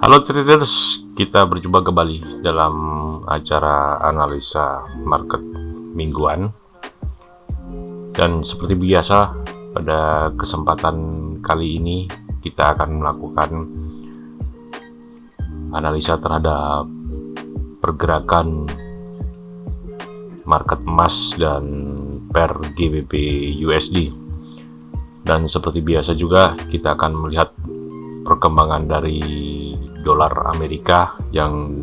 Halo traders, kita berjumpa kembali dalam acara analisa market mingguan. Dan seperti biasa, pada kesempatan kali ini kita akan melakukan analisa terhadap pergerakan market emas dan pair GBP USD. Dan seperti biasa juga kita akan melihat perkembangan dari dolar Amerika yang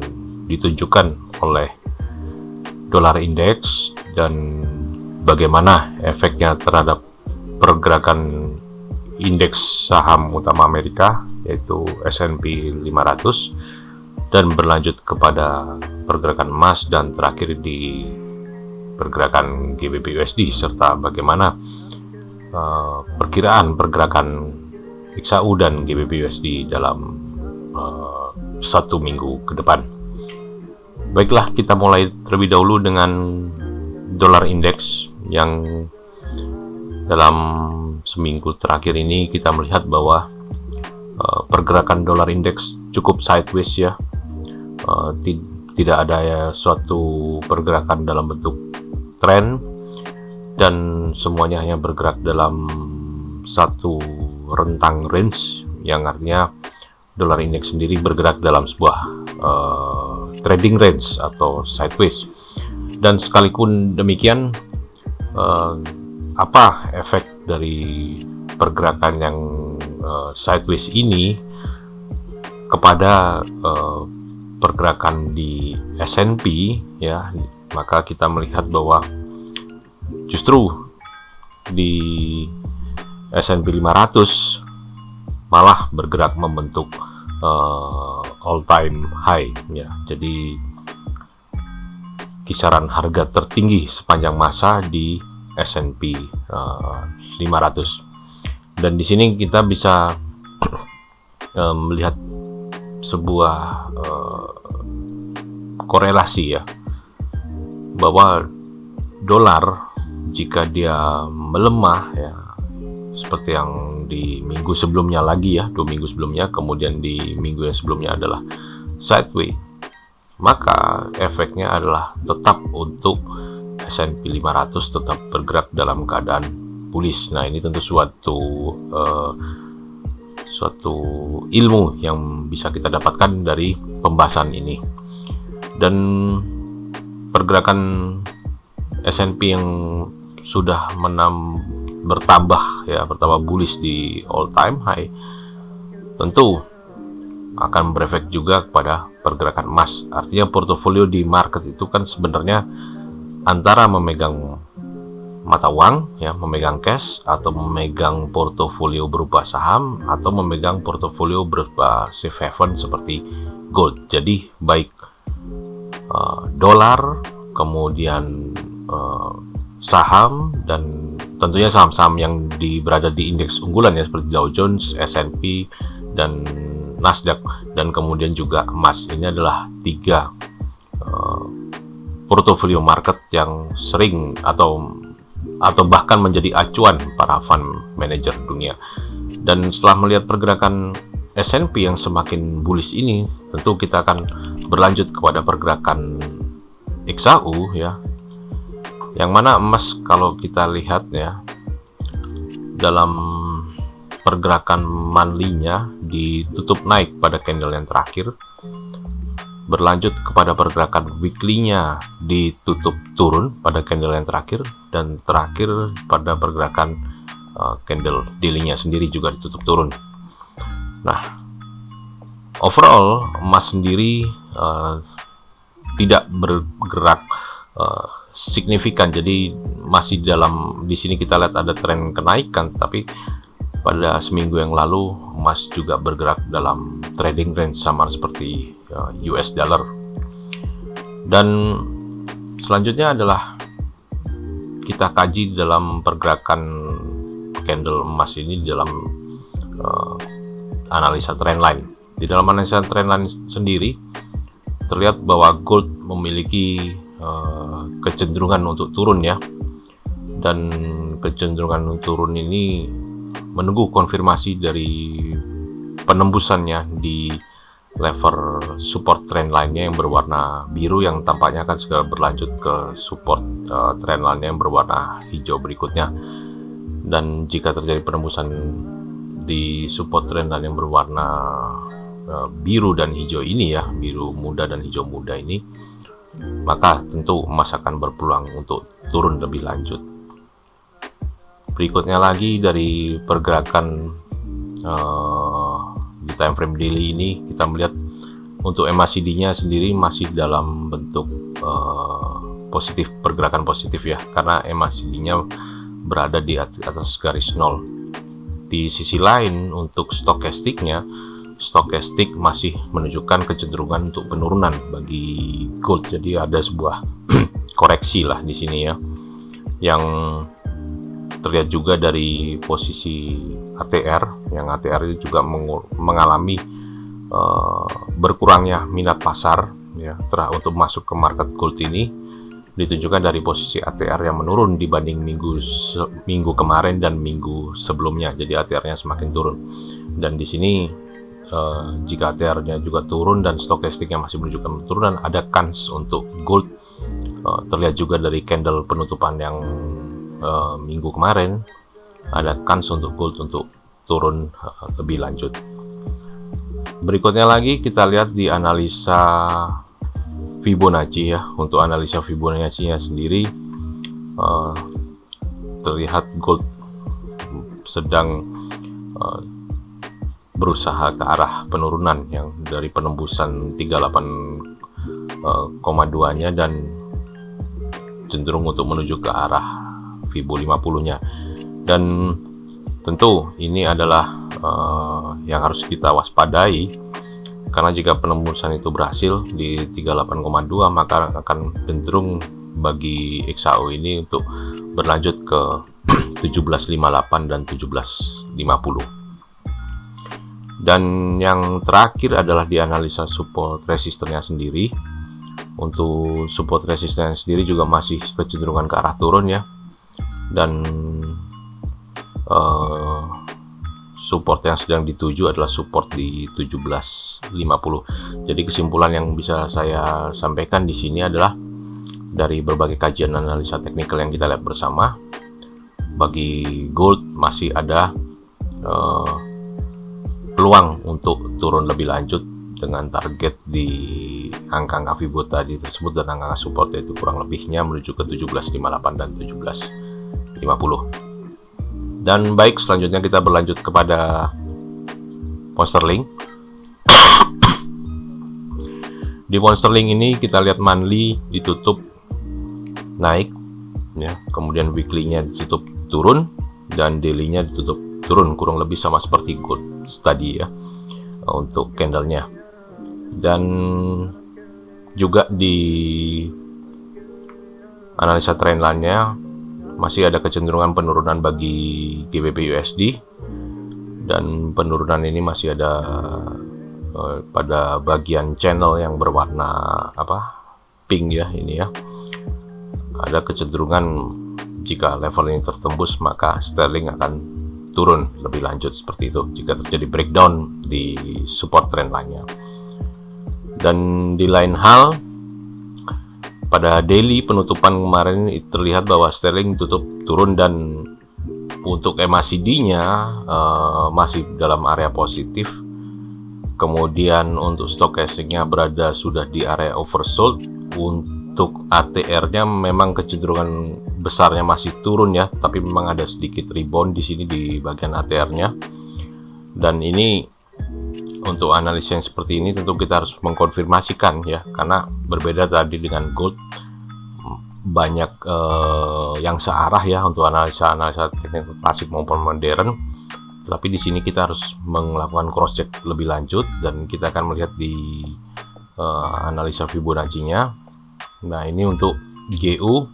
ditunjukkan oleh dolar indeks dan bagaimana efeknya terhadap pergerakan indeks saham utama Amerika yaitu S&P 500 dan berlanjut kepada pergerakan emas dan terakhir di pergerakan GBP USD serta bagaimana perkiraan pergerakan XAU dan GBP USD dalam satu minggu ke depan. Baiklah, kita mulai terlebih dahulu dengan dolar indeks yang dalam seminggu terakhir ini kita melihat bahwa pergerakan dolar indeks cukup sideways ya. Tidak ada suatu pergerakan dalam bentuk tren dan semuanya hanya bergerak dalam satu rentang range, yang artinya dolar indeks sendiri bergerak dalam sebuah trading range atau sideways. Dan sekalipun demikian, apa efek dari pergerakan yang sideways ini kepada pergerakan di S&P ya, maka kita melihat bahwa justru di S&P 500 malah bergerak membentuk all time high ya. Jadi kisaran harga tertinggi sepanjang masa di S&P 500. Dan di sini kita bisa melihat sebuah korelasi ya, bahwa dolar jika dia melemah ya, seperti yang di minggu sebelumnya lagi ya, 2 minggu sebelumnya, kemudian di minggu yang sebelumnya adalah sideways, maka efeknya adalah tetap untuk S&P 500 tetap bergerak dalam keadaan bullish. Nah, ini tentu suatu ilmu yang bisa kita dapatkan dari pembahasan ini. Dan pergerakan S&P yang sudah bertambah bullish di all time high tentu akan berefek juga kepada pergerakan emas. Artinya portofolio di market itu kan sebenarnya antara memegang mata uang ya, memegang cash, atau memegang portofolio berupa saham, atau memegang portofolio berupa safe haven seperti gold. Jadi baik dolar, kemudian saham, dan tentunya saham-saham yang berada di indeks unggulan ya, seperti Dow Jones, S&P, dan Nasdaq, dan kemudian juga emas. Ini adalah 3 portofolio market yang sering atau bahkan menjadi acuan para fund manager dunia. Dan setelah melihat pergerakan S&P yang semakin bullish ini, tentu kita akan berlanjut kepada pergerakan XAU ya, yang mana emas kalau kita lihat ya, dalam pergerakan monthly-nya ditutup naik pada candle yang terakhir, berlanjut kepada pergerakan weekly-nya ditutup turun pada candle yang terakhir, dan terakhir pada pergerakan candle daily-nya sendiri juga ditutup turun. Nah, overall emas sendiri tidak bergerak signifikan, jadi masih di sini kita lihat ada tren kenaikan, tapi pada seminggu yang lalu emas juga bergerak dalam trading range sama seperti US dollar. Dan selanjutnya adalah kita kaji dalam pergerakan candle emas ini dalam analisa trendline. Di dalam analisa trendline sendiri terlihat bahwa gold memiliki kecenderungan untuk turun ya, dan kecenderungan untuk turun ini menunggu konfirmasi dari penembusannya di level support trendline-nya yang berwarna biru yang tampaknya akan segera berlanjut ke support trendline-nya yang berwarna hijau berikutnya. Dan jika terjadi penembusan di support trendline yang berwarna biru dan hijau ini ya, biru muda dan hijau muda ini, maka tentu emas akan berpeluang untuk turun lebih lanjut. Berikutnya lagi dari pergerakan di time frame daily ini, kita melihat untuk MACD-nya sendiri masih dalam bentuk positif, pergerakan positif ya, karena MACD-nya berada di atas garis nol. Di sisi lain untuk stokastiknya, stokastik masih menunjukkan kecenderungan untuk penurunan bagi gold. Jadi ada sebuah koreksi lah di sini ya, yang terlihat juga dari posisi ATR, yang ATR itu juga mengalami berkurangnya minat pasar ya untuk masuk ke market gold ini, ditunjukkan dari posisi ATR yang menurun dibanding minggu kemarin dan minggu sebelumnya. Jadi ATR-nya semakin turun, dan di sini jika ATR-nya juga turun dan stokastiknya masih menunjukkan penurunan, ada kans untuk gold. Terlihat juga dari candle penutupan yang minggu kemarin, ada kans untuk gold untuk turun lebih lanjut. Berikutnya lagi kita lihat di analisa Fibonacci ya. Untuk analisa Fibonacci-nya sendiri terlihat gold sedang berusaha ke arah penurunan yang dari penembusan 38,2-nya dan cenderung untuk menuju ke arah Fibo 50-nya. Dan tentu ini adalah yang harus kita waspadai, karena jika penembusan itu berhasil di 38,2 maka akan cenderung bagi XAU ini untuk berlanjut ke 1758 dan 1750. Dan yang terakhir adalah di analisa support resisternya sendiri. Untuk support resisternya sendiri juga masih kecenderungan ke arah turun ya, dan support yang sedang dituju adalah support di 1750. Jadi kesimpulan yang bisa saya sampaikan di sini adalah dari berbagai kajian analisa teknikal yang kita lihat bersama, bagi gold masih ada peluang untuk turun lebih lanjut dengan target di angka-angka Fibo tadi tersebut dan angka support yaitu kurang lebihnya menuju ke 1758 dan 1750. Dan baik, selanjutnya kita berlanjut kepada pound sterling. Di pound sterling ini kita lihat monthly ditutup naik ya, kemudian weekly-nya ditutup turun dan daily-nya ditutup turun, kurang lebih sama seperti gold tadi ya untuk candlenya. Dan juga di analisa trendline-nya masih ada kecenderungan penurunan bagi GBP USD, dan penurunan ini masih ada pada bagian channel yang berwarna pink ya, ini ya. Ada kecenderungan jika level ini tertembus maka sterling akan turun lebih lanjut seperti itu jika terjadi breakdown di support trendline-nya. Dan di lain hal, pada daily penutupan kemarin terlihat bahwa sterling tutup turun, dan untuk MACD-nya masih dalam area positif. Kemudian untuk stokastiknya berada sudah di area oversold. Untuk ATR-nya memang kecenderungan besarnya masih turun ya, tapi memang ada sedikit rebound di sini di bagian ATR-nya. Dan ini untuk analisa yang seperti ini tentu kita harus mengkonfirmasikan ya, karena berbeda tadi dengan gold, banyak yang searah ya untuk analisa teknik klasik maupun modern. Tapi di sini kita harus melakukan cross check lebih lanjut, dan kita akan melihat di analisa Fibonacci-nya. Nah, ini untuk GU,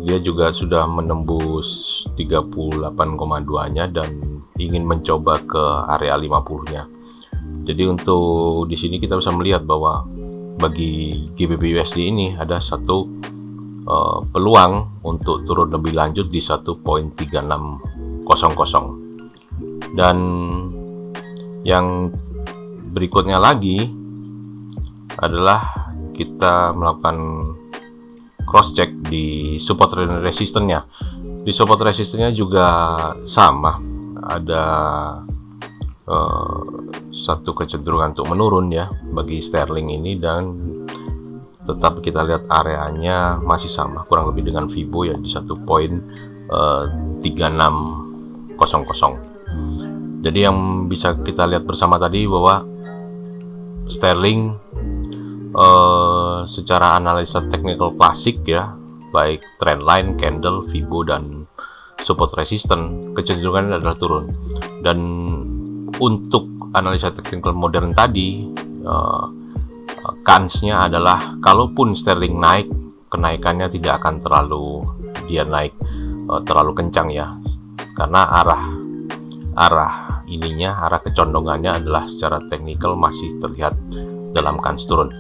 dia juga sudah menembus 38,2-nya dan ingin mencoba ke area 50-nya. Jadi untuk di sini kita bisa melihat bahwa bagi GBP USD ini ada satu peluang untuk turun lebih lanjut di 1.3600. Dan yang berikutnya lagi adalah kita melakukan cross check di support resistance-nya. Di support resistance-nya juga sama, ada satu kecenderungan untuk menurun ya bagi sterling ini, dan tetap kita lihat areanya masih sama kurang lebih dengan Fibo ya di 1.3600. Jadi yang bisa kita lihat bersama tadi bahwa sterling secara analisa technical klasik ya, baik trendline, candle, Fibo dan support resistance, kecenderungannya adalah turun. Dan untuk analisa technical modern tadi, kansnya adalah kalaupun sterling naik, kenaikannya tidak akan terlalu kencang ya, karena arah kecondongannya adalah secara teknikal masih terlihat dalam kans turun.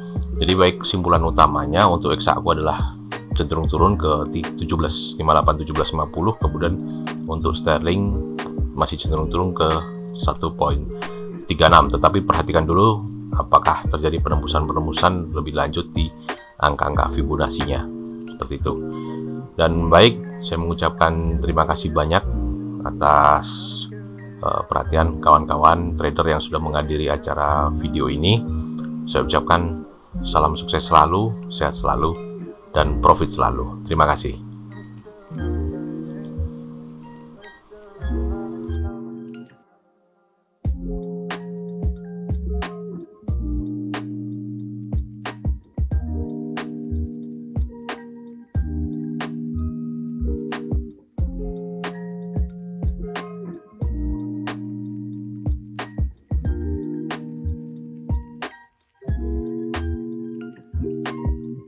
Jadi baik kesimpulan utamanya untuk XAU adalah cenderung turun ke 1758 1750, kemudian untuk sterling masih cenderung turun ke 1.36. Tetapi perhatikan dulu apakah terjadi penembusan lebih lanjut di angka-angka Fibonacci-nya, seperti itu. Dan baik, saya mengucapkan terima kasih banyak atas perhatian kawan-kawan trader yang sudah menghadiri acara video ini. Saya ucapkan salam sukses selalu, sehat selalu, dan profit selalu. Terima kasih.